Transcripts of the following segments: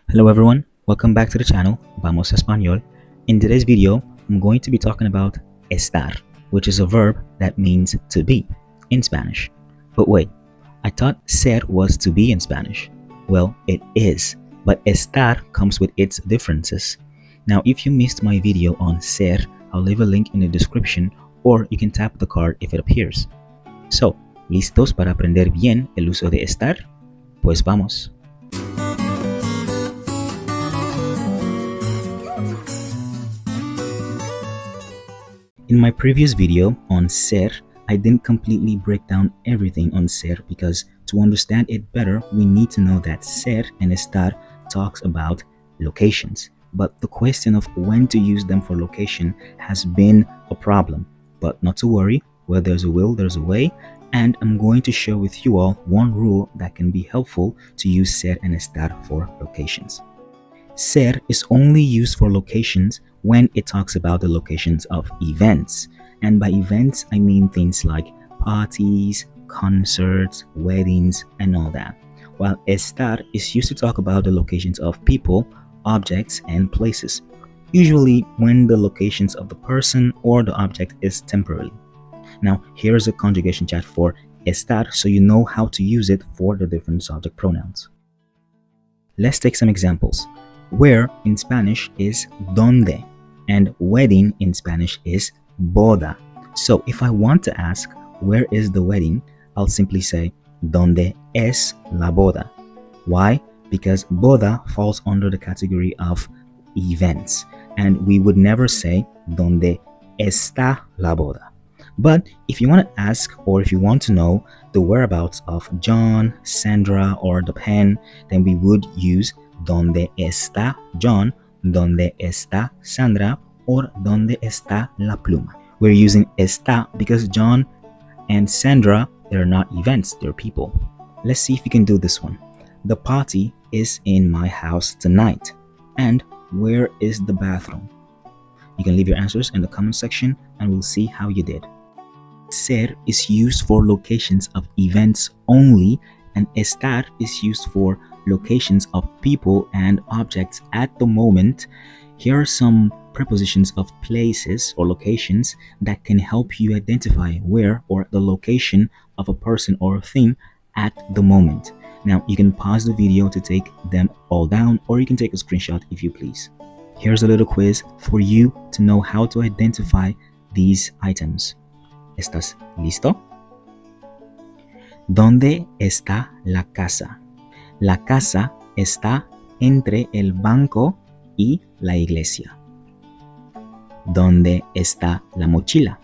Hello everyone, welcome back to the channel, Vamos Español. In today's video, I'm going to be talking about estar, which is a verb that means to be in Spanish. But wait, I thought ser was to be in Spanish. Well, it is, but estar comes with its differences. Now, if you missed my video on ser, I'll leave a link in the description or you can tap the card if it appears. So, ¿listos para aprender bien el uso de estar? Pues vamos. In my previous video on ser, I didn't completely break down everything on ser because to understand it better, we need to know that ser and estar talks about locations. But the question of when to use them for location has been a problem. But not to worry, where there's a will, there's a way, and I'm going to share with you all one rule that can be helpful to use ser and estar for locations. Ser is only used for locations when it talks about the locations of events. And by events, I mean things like parties, concerts, weddings, and all that. While estar is used to talk about the locations of people, objects, and places, usually when the locations of the person or the object is temporary. Now, here's a conjugation chart for estar so you know how to use it for the different subject pronouns. Let's take some examples. Where in Spanish is donde, and wedding in Spanish is boda. So if I want to ask where is the wedding, I'll simply say donde es la boda. Why? Because boda falls under the category of events, and we would never say donde está la boda. But if you want to ask or if you want to know the whereabouts of John, Sandra, or the pen, then we would use ¿Dónde está John? ¿Dónde está Sandra? Or ¿Dónde está la pluma? We're using está because John and Sandra, they're not events, they're people. Let's see if you can do this one. The party is in my house tonight. And where is the bathroom? You can leave your answers in the comment section and we'll see how you did. Ser is used for locations of events only, and estar is used for locations of people and objects at the moment. Here are some prepositions of places or locations that can help you identify where or the location of a person or a thing at the moment. Now, you can pause the video to take them all down, or you can take a screenshot if you please. Here's a little quiz for you to know how to identify these items. ¿Estás listo? ¿Dónde está la casa? La casa está entre el banco y la iglesia. ¿Dónde está la mochila?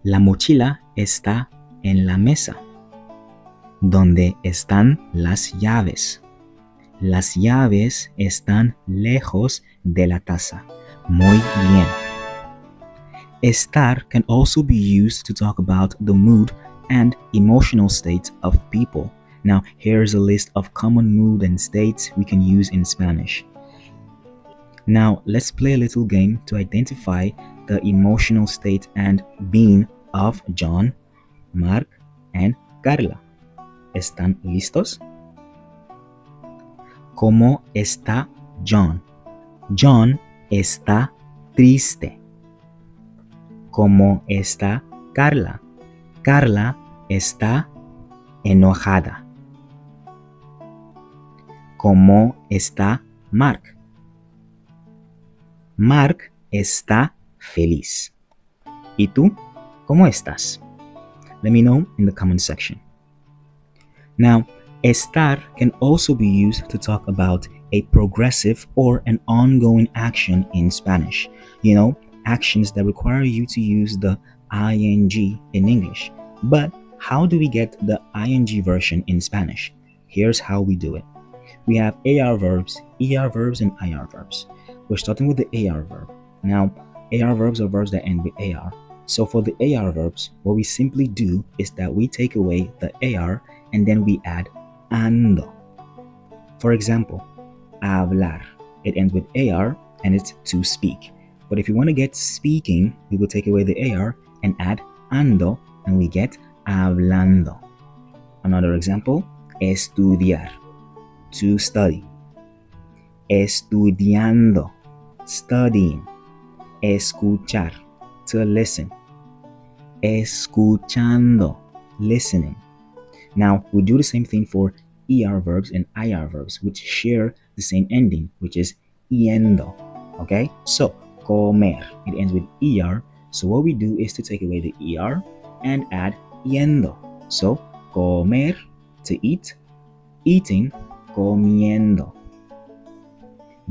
La mochila está en la mesa. ¿Dónde están las llaves? Las llaves están lejos de la taza. Muy bien. Estar can also be used to talk about the mood and emotional states of people. Now, here's a list of common mood and states we can use in Spanish. Now, let's play a little game to identify the emotional state and being of John, Mark, and Carla. ¿Están listos? ¿Cómo está John? John está triste. ¿Cómo está Carla? Carla está enojada. ¿Cómo está Mark? Mark está feliz. ¿Y tú? ¿Cómo estás? Let me know in the comment section. Now, estar can also be used to talk about a progressive or an ongoing action in Spanish. You know, actions that require you to use the ing in English. But how do we get the ing version in Spanish? Here's how we do it. We have AR verbs, ER verbs, and IR verbs. We're starting with the AR verb. Now, AR verbs are verbs that end with AR. So for the AR verbs, what we simply do is that we take away the AR and then we add ando. For example, hablar. It ends with AR and it's to speak. But if you want to get speaking, we will take away the AR and add ando and we get hablando. Another example, estudiar, to study. estudiando, studying. Escuchar, to listen. Escuchando, listening. Now, we do the same thing for ER verbs and IR verbs, which share the same ending, which is yendo. Okay? So, comer, it ends with ER. So, what we do is to take away the ER and add yendo. So, comer, to eat, eating, comiendo.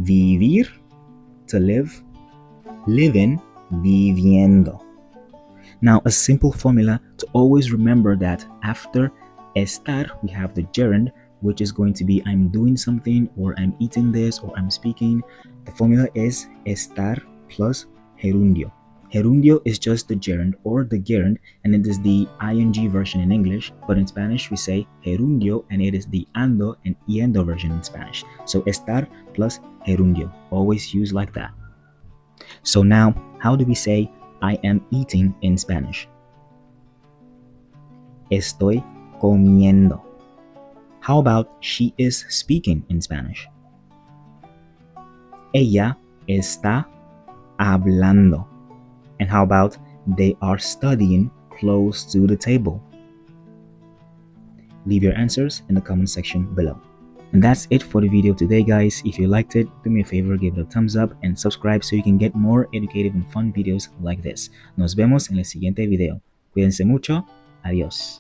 Vivir, to live, living, viviendo. Now, a simple formula to always remember that after estar, we have the gerund, which is going to be I'm doing something, or I'm eating this, or I'm speaking. The formula is estar plus gerundio. Gerundio is just the gerund or the gerund, and it is the ing version in English, but in Spanish we say gerundio, and it is the ando and yendo version in Spanish. So estar plus gerundio, always use like that. So now, how do we say I am eating in Spanish? Estoy comiendo. How about she is speaking in Spanish? Ella está hablando. And how about they are studying close to the table? Leave your answers in the comment section below. And that's it for the video today, guys. If you liked it, do me a favor, give it a thumbs up and subscribe so you can get more educative and fun videos like this. Nos vemos en el siguiente video. Cuídense mucho. Adiós.